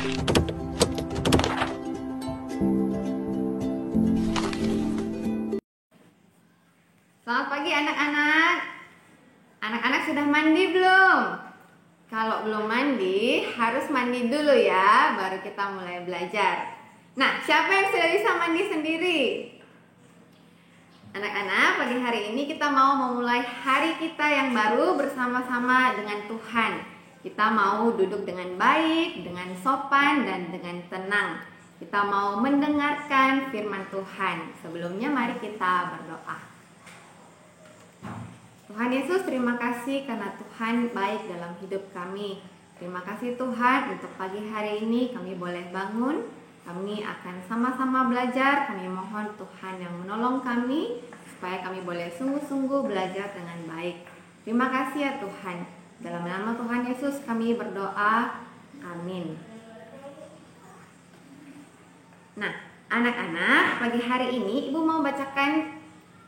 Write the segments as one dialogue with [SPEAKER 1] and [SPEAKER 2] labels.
[SPEAKER 1] Selamat pagi anak-anak. Anak-anak sudah mandi belum? Kalau belum mandi, harus mandi dulu ya, baru kita mulai belajar. Nah, siapa yang sudah bisa mandi sendiri? Anak-anak, pagi hari ini kita mau memulai hari kita yang baru bersama-sama dengan Tuhan. Kita mau duduk dengan baik, dengan sopan, dan dengan tenang. Kita mau mendengarkan firman Tuhan. Sebelumnya mari kita berdoa. Tuhan Yesus, terima kasih karena Tuhan baik dalam hidup kami. Terima kasih Tuhan untuk pagi hari ini kami boleh bangun. Kami akan sama-sama belajar. Kami mohon Tuhan yang menolong kami supaya kami boleh sungguh-sungguh belajar dengan baik. Terima kasih ya Tuhan. Dalam nama Tuhan Yesus kami berdoa. Amin. Nah, anak-anak, pagi hari ini Ibu mau bacakan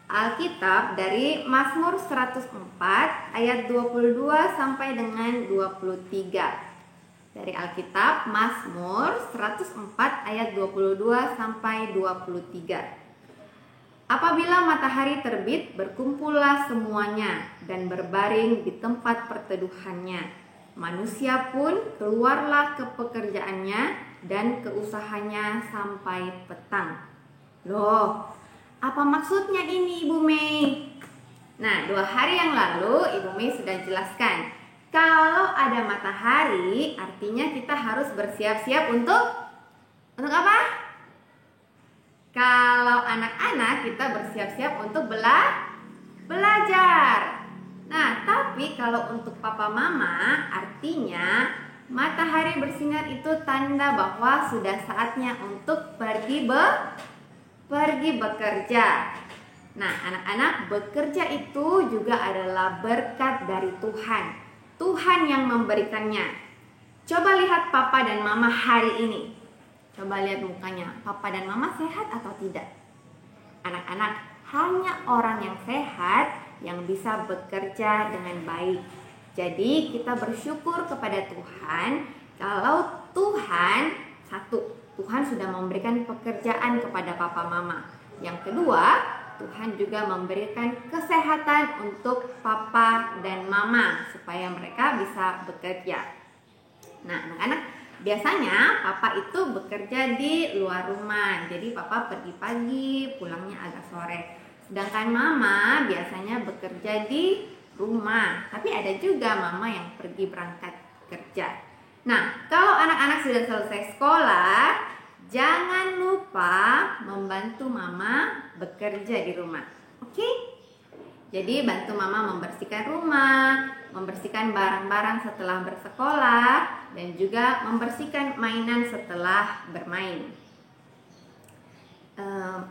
[SPEAKER 1] Alkitab dari Mazmur 104 ayat 22 sampai dengan 23. Dari Alkitab Mazmur 104 ayat 22 sampai 23. Apabila matahari terbit, berkumpullah semuanya dan berbaring di tempat perteduhannya. Manusia pun keluarlah ke pekerjaannya dan ke usahanya sampai petang. Loh, apa maksudnya ini Ibu Mei? Nah, 2 hari yang lalu Ibu Mei sudah jelaskan. Kalau ada matahari, artinya kita harus bersiap-siap untuk apa? Kalau anak-anak kita bersiap-siap untuk belajar. Nah, tapi kalau untuk papa mama, artinya matahari bersinar itu tanda bahwa sudah saatnya untuk pergi bekerja. Nah, anak-anak, bekerja itu juga adalah berkat dari Tuhan. Tuhan yang memberikannya. Coba lihat papa dan mama hari ini. Coba lihat mukanya. Papa dan mama sehat atau tidak? Anak-anak, hanya orang yang sehat yang bisa bekerja dengan baik. Jadi, kita bersyukur kepada Tuhan kalau Tuhan sudah memberikan pekerjaan kepada papa mama. Yang kedua, Tuhan juga memberikan kesehatan untuk papa dan mama supaya mereka bisa bekerja. Nah, anak-anak, biasanya papa itu bekerja di luar rumah. Jadi papa pergi pagi, pulangnya agak sore. Sedangkan mama biasanya bekerja di rumah. Tapi ada juga mama yang pergi berangkat kerja. Nah, kalau anak-anak sudah selesai sekolah, jangan lupa membantu mama bekerja di rumah. Oke? Jadi bantu mama membersihkan rumah, membersihkan barang-barang setelah bersekolah, dan juga membersihkan mainan setelah bermain.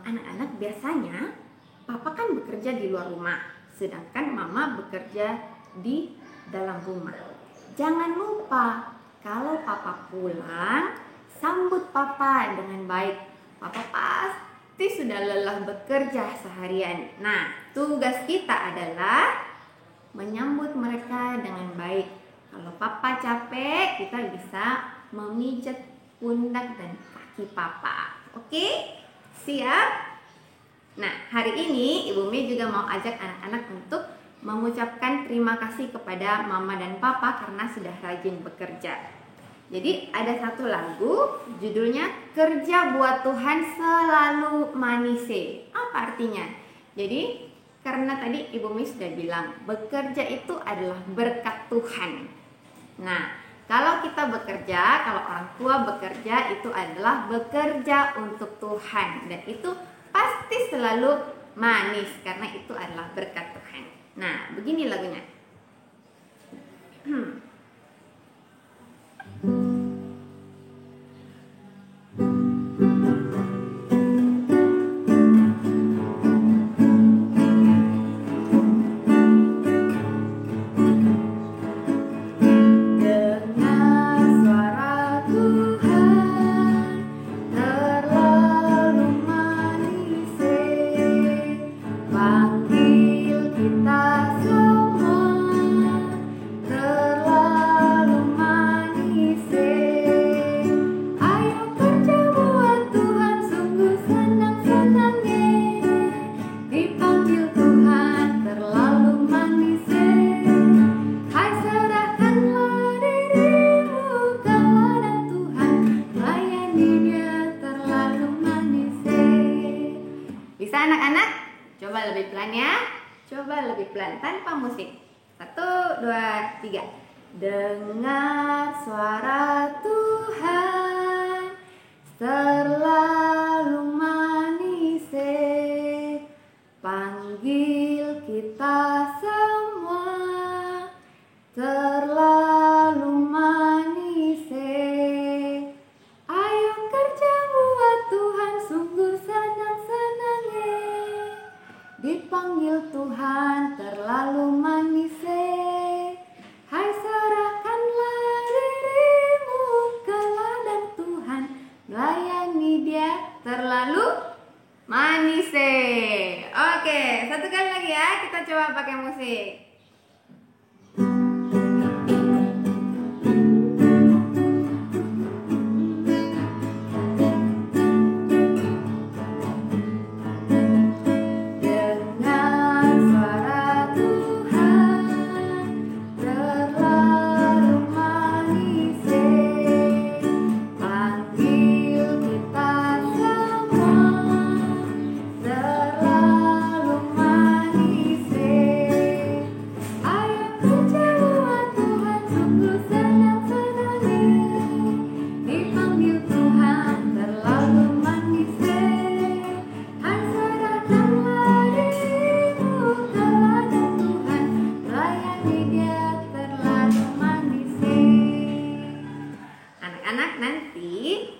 [SPEAKER 1] Anak-anak, biasanya papa kan bekerja di luar rumah, sedangkan mama bekerja di dalam rumah. Jangan lupa, kalau papa pulang, sambut papa dengan baik. Papa pasti sudah lelah bekerja seharian. Nah, tugas kita adalah menyambut mereka dengan baik. Kalau papa capek, kita bisa memijat pundak dan kaki papa. Oke? Siap? Nah, hari ini Ibu Mei juga mau ajak anak-anak untuk mengucapkan terima kasih kepada mama dan papa karena sudah rajin bekerja. Jadi ada satu lagu judulnya Kerja Buat Tuhan Selalu Manise. Apa artinya? Jadi karena tadi Ibu Mei sudah bilang bekerja itu adalah berkat Tuhan. Nah, kalau kita bekerja, kalau orang tua bekerja, itu adalah bekerja untuk Tuhan. Dan itu pasti selalu manis karena itu adalah berkat Tuhan. Nah, begini lagunya.
[SPEAKER 2] Panggil kita semua
[SPEAKER 1] pelan-pelan ya. Coba lebih pelan tanpa musik. 1, 2, 3. Dengar suara Tuhan selalu manis, panggil kita semua terlalu manis. Ayo kerja buat Tuhan, sungguh senang-senang, dipanggil Tuhan terlalu manis. Hai, serahkanlah dirimu ke ladang Tuhan, melayani Dia terlalu manis. Oke, satu kali lagi ya, kita coba pakai musik.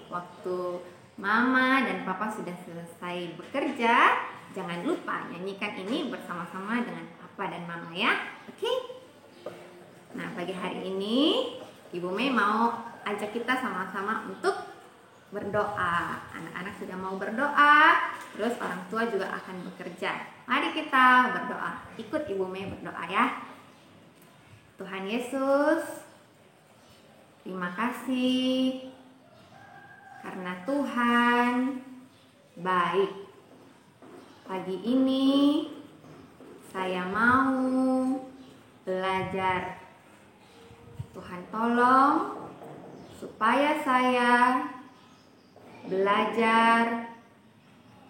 [SPEAKER 1] Waktu Mama dan Papa sudah selesai bekerja, jangan lupa nyanyikan ini bersama-sama dengan Papa dan Mama ya. Oke? Nah, pagi hari ini Ibu Mei mau ajak kita sama-sama untuk berdoa. Anak-anak sudah mau berdoa, terus orang tua juga akan bekerja. Mari kita berdoa. Ikut Ibu Mei berdoa ya. Tuhan Yesus, terima kasih karena Tuhan baik. Pagi ini saya mau belajar. Tuhan tolong supaya saya belajar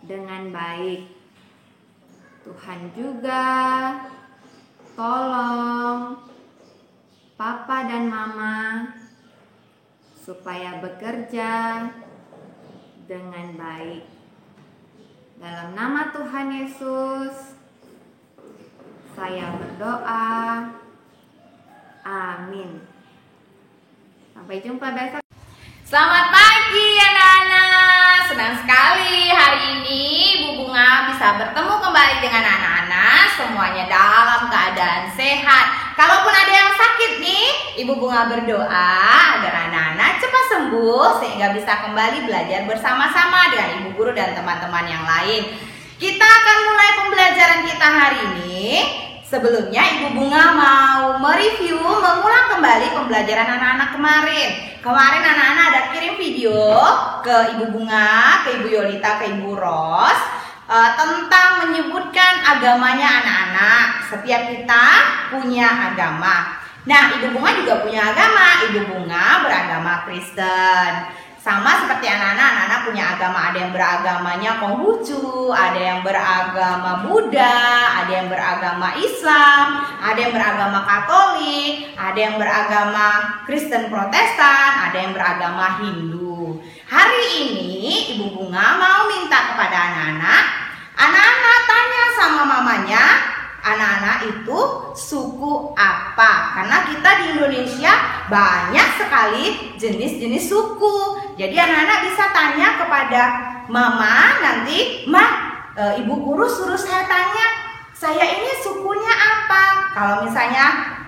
[SPEAKER 1] dengan baik. Tuhan juga tolong Papa dan Mama supaya bekerja dengan baik. Dalam nama Tuhan Yesus, saya berdoa. Amin. Sampai jumpa besok.
[SPEAKER 2] Selamat pagi anak-anak. Senang sekali hari ini Bu Bunga bisa bertemu kembali dengan anak-anak. Semuanya dalam keadaan sehat. Kalaupun ada yang sakit nih, Ibu Bunga berdoa agar anak-anak cepat sembuh sehingga bisa kembali belajar bersama-sama dengan Ibu Guru dan teman-teman yang lain. Kita akan mulai pembelajaran kita hari ini. Sebelumnya Ibu Bunga mau mereview, mengulang kembali pembelajaran anak-anak kemarin. Kemarin anak-anak ada kirim video ke Ibu Bunga, ke Ibu Yolita, ke Ibu Ros tentang menyebutkan agamanya anak-anak. Setiap kita punya agama. Nah, Ibu Bunga juga punya agama. Ibu Bunga beragama Kristen. Sama seperti anak-anak punya agama. Ada yang beragamanya Konghucu, ada yang beragama Buddha, ada yang beragama Islam, ada yang beragama Katolik, ada yang beragama Kristen Protestan, ada yang beragama Hindu. Hari ini Ibu Bunga mau minta kepada anak-anak tanya sama mamanya, anak-anak itu suku apa? Karena kita di Indonesia banyak sekali jenis-jenis suku. Jadi anak-anak bisa tanya kepada mama nanti, Ibu Guru suruh saya tanya, saya ini sukunya apa? Kalau misalnya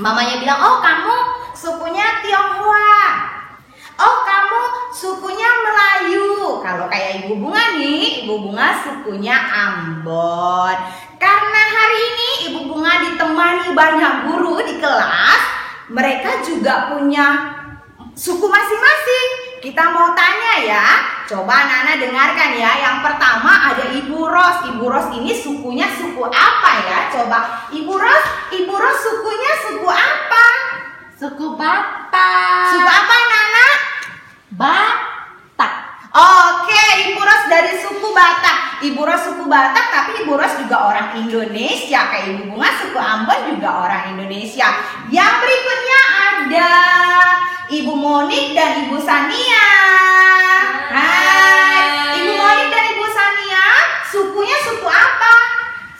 [SPEAKER 2] mamanya bilang, oh kamu sukunya Tionghoa, oh kamu sukunya Melayu. Kalau kayak Ibu Bunga nih, Ibu Bunga sukunya Ambon. Karena hari ini Ibu Bunga ditemani banyak guru di kelas, mereka juga punya suku masing-masing. Kita mau tanya ya, coba anak-anak dengarkan ya. Yang pertama ada Ibu Ros. Ibu Ros ini sukunya suku apa ya? Coba Ibu Ros sukunya suku apa?
[SPEAKER 3] Suku Batak.
[SPEAKER 2] Suku apa anak-anak?
[SPEAKER 3] Batak.
[SPEAKER 2] Oke, Ibu Ros dari suku Batak. Ibu Ros suku Batak, tapi Ibu Ros juga orang Indonesia. Kayak Ibu Bunga suku Ambon juga orang Indonesia. Yang berikutnya ada Ibu Monik dan Ibu Sania. Hai, Ibu Monik dan Ibu Sania, sukunya suku apa?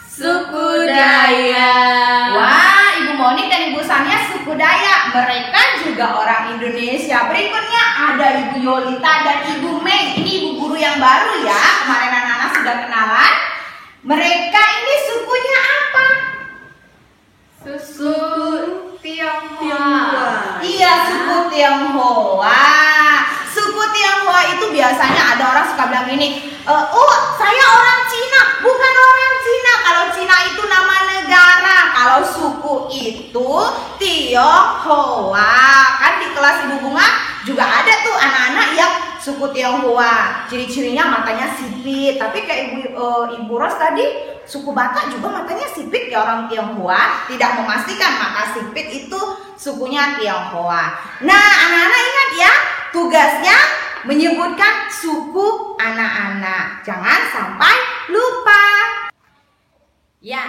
[SPEAKER 3] Suku Dayak.
[SPEAKER 2] Wah, Ibu Monik dan Ibu Sania suku Dayak. Mereka juga orang Indonesia. Berikutnya ada Ibu Yolita dan Ibu Mei. Ini ibu guru yang baru ya. Kemarin anak-anak sudah kenalan. Mereka ini sukunya apa?
[SPEAKER 3] Suku
[SPEAKER 1] Tionghoa.
[SPEAKER 2] Iya, suku Tionghoa. Suku Tionghoa itu biasanya ada orang suka bilang gini, oh saya orang Cina. Bukan orang Cina. Kalau Cina itu nama negara. Kalau suku itu Tionghoa. Kan di kelas Ibu Bunga juga ada tuh anak-anak yang suku Tionghoa. Ciri-cirinya matanya sipit. Tapi kayak Ibu Ros tadi, suku Batak juga matanya sipit ya orang Tionghoa. Tidak memastikan mata sipit itu sukunya Tionghoa. Nah, anak-anak ingat ya, tugasnya menyebutkan suku anak-anak. Jangan sampai lupa. Ya,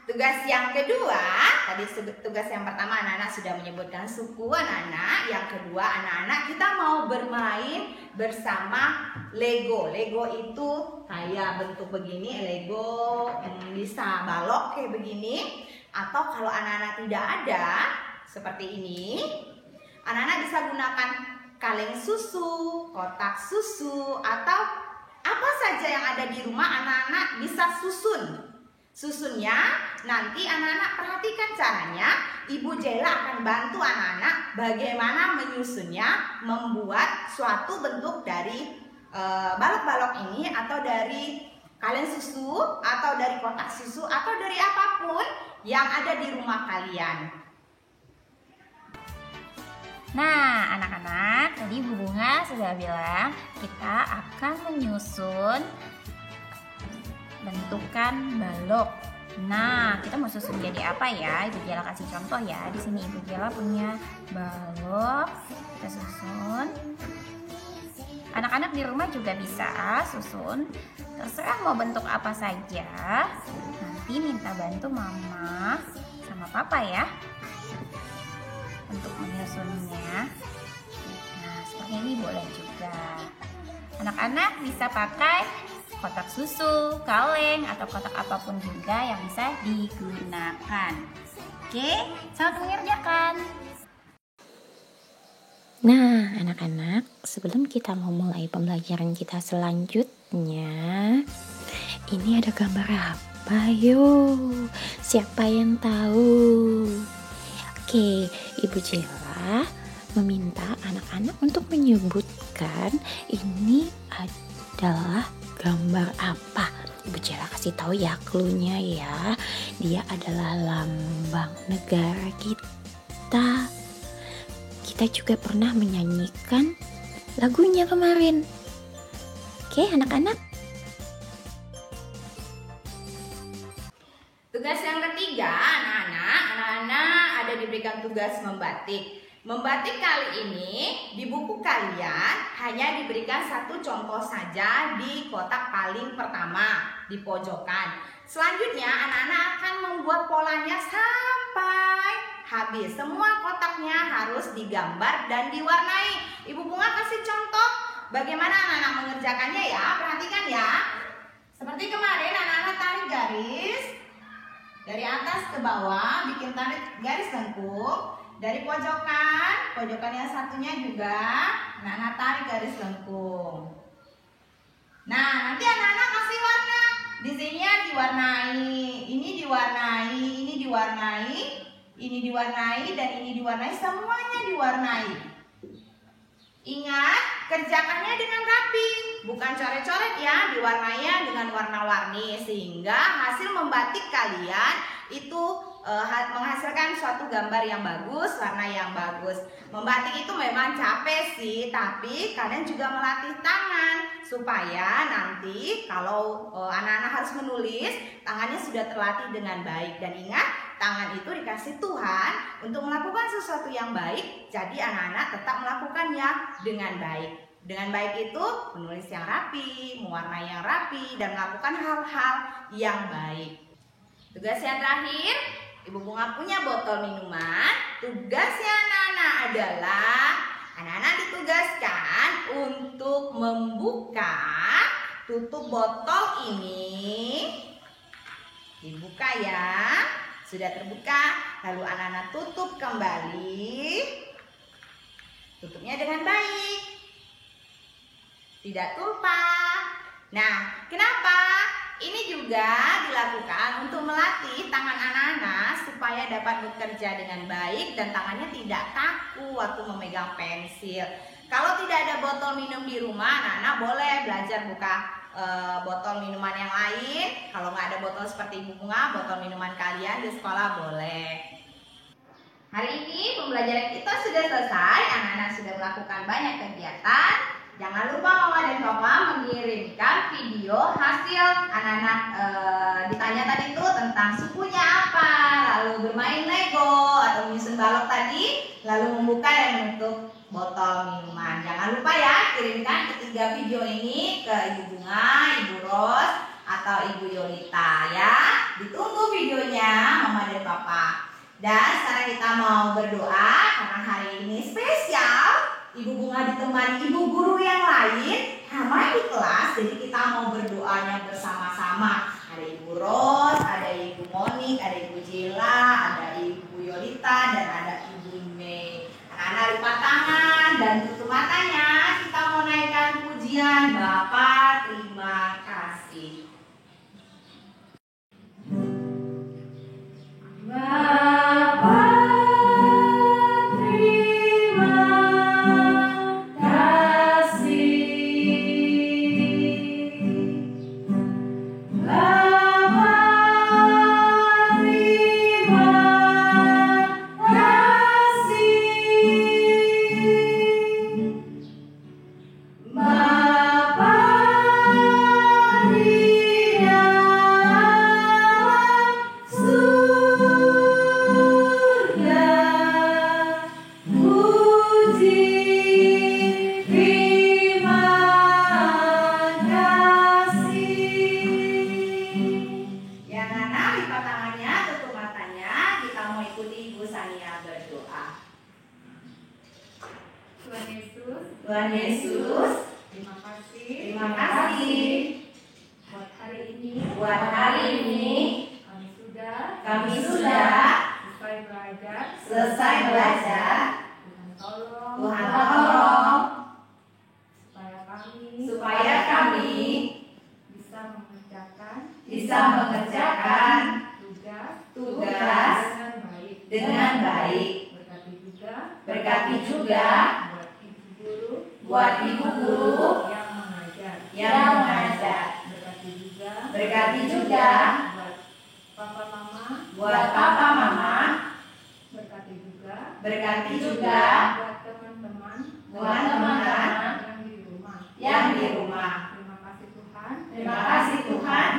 [SPEAKER 2] tugas yang kedua, tadi tugas yang pertama anak-anak sudah menyebutkan suku anak-anak. Yang kedua, anak-anak kita mau bermain bersama Lego. Lego itu kayak bentuk begini, Lego bisa balok kayak begini. Atau kalau anak-anak tidak ada seperti ini, anak-anak bisa gunakan kaleng susu, kotak susu, atau apa saja yang ada di rumah anak-anak bisa susun. Susunnya nanti anak-anak perhatikan caranya. Ibu Jela akan bantu anak-anak bagaimana menyusunnya, membuat suatu bentuk dari balok-balok ini, atau dari kaleng susu, atau dari kotak susu, atau dari apapun yang ada di rumah kalian.
[SPEAKER 4] Nah, anak-anak, tadi Bu Bunga sudah bilang kita akan menyusun bentukan balok. Nah, kita mau susun jadi apa ya? Ibu Jela kasih contoh ya. Di sini Ibu Jela punya balok. Kita susun. Anak-anak di rumah juga bisa susun. Terserah mau bentuk apa saja. Nanti minta bantu Mama sama Papa ya untuk menyusunnya. Nah, seperti ini boleh juga. Anak-anak bisa pakai kotak susu, kaleng, atau kotak apapun juga yang bisa digunakan. Oke, selamat mengerjakan.
[SPEAKER 5] Nah, anak-anak, sebelum kita mau mulai pembelajaran kita selanjutnya, ini ada gambar apa? Yuk, siapa yang tahu? Oke, Ibu Jela meminta anak-anak untuk menyebutkan ini adalah gambar apa. Ibu Jela kasih tahu ya cluenya ya. Dia adalah lambang negara kita. Kita juga pernah menyanyikan lagunya kemarin. Oke, anak-anak.
[SPEAKER 2] Tugas yang ketiga, anak-anak ada diberikan tugas membatik. Membatik kali ini di buku kalian hanya diberikan satu contoh saja di kotak paling pertama di pojokan. Selanjutnya anak-anak akan membuat polanya sampai habis. Semua kotaknya harus digambar dan diwarnai. Ibu Bunga kasih contoh bagaimana anak-anak mengerjakannya ya. Perhatikan ya. Seperti kemarin anak-anak tarik garis dari atas ke bawah, bikin tarik garis lengkung. Dari pojokan yang satunya juga anak-anak tarik garis lengkung. Nah, nanti anak-anak kasih warna. Di sini diwarnai, ini diwarnai, ini diwarnai, ini diwarnai, dan ini diwarnai. Semuanya diwarnai. Ingat, kerjakannya dengan rapi, bukan coret-coret ya. Diwarnainya dengan warna-warni sehingga hasil membatik kalian itu menghasilkan suatu gambar yang bagus, warna yang bagus. Membatik itu memang capek sih, tapi kalian juga melatih tangan supaya nanti kalau anak-anak harus menulis, tangannya sudah terlatih dengan baik. Dan ingat, tangan itu dikasih Tuhan untuk melakukan sesuatu yang baik, jadi anak-anak tetap melakukannya dengan baik. Dengan baik itu menulis yang rapi, mewarnai yang rapi, dan melakukan hal-hal yang baik. Tugas yang terakhir, Ibu Bunga punya botol minuman. Tugasnya anak-anak adalah anak-anak ditugaskan untuk membuka tutup botol ini. Dibuka ya. Sudah terbuka, lalu anak-anak tutup kembali. Tutupnya dengan baik. Tidak tumpah. Nah, kenapa? Ini juga dilakukan untuk melatih tangan anak-anak supaya dapat bekerja dengan baik dan tangannya tidak kaku waktu memegang pensil. Kalau tidak ada botol minum di rumah, anak-anak boleh belajar buka botol minuman yang lain. Kalau nggak ada botol seperti Ibu Bunga, botol minuman kalian di sekolah boleh. Hari ini pembelajaran kita sudah selesai, anak-anak sudah melakukan banyak kegiatan. Jangan lupa Mama dan Papa mengirimkan video hasil anak-anak ditanya tadi itu tentang sukunya apa, lalu bermain Lego atau menyusun balok tadi, lalu membuka dan menutup botol minuman. Jangan lupa ya, kirimkan ketiga video ini ke Ibu Bunga, Ibu Ros, atau Ibu Yolita ya. Ditunggu videonya Mama dan Papa. Dan sekarang kita mau berdoa karena hari ini spesial. Ibu Bunga ditemani ibu guru yang lain ramai di kelas, jadi kita mau berdoanya bersama-sama. Ada Ibu Ros, ada Ibu Monik, ada Ibu Jela, ada Ibu Yolita, dan ada Ibu Mei. Anak-anak lipat tangan dan tutup matanya. Kita mau naikkan pujian Bapa terima kasih. Tuhan Yesus, terima kasih buat hari ini kami sudah selesai belajar. Tuhan tolong supaya kami bisa mengerjakan tugas dengan baik. Berkati juga buat ibu guru yang mengajar. Berkati juga buat papa mama. Berkati juga buat teman-teman yang di rumah. Terima kasih Tuhan.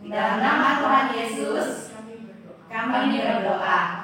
[SPEAKER 2] Di dalam nama Tuhan Yesus kami berdoa.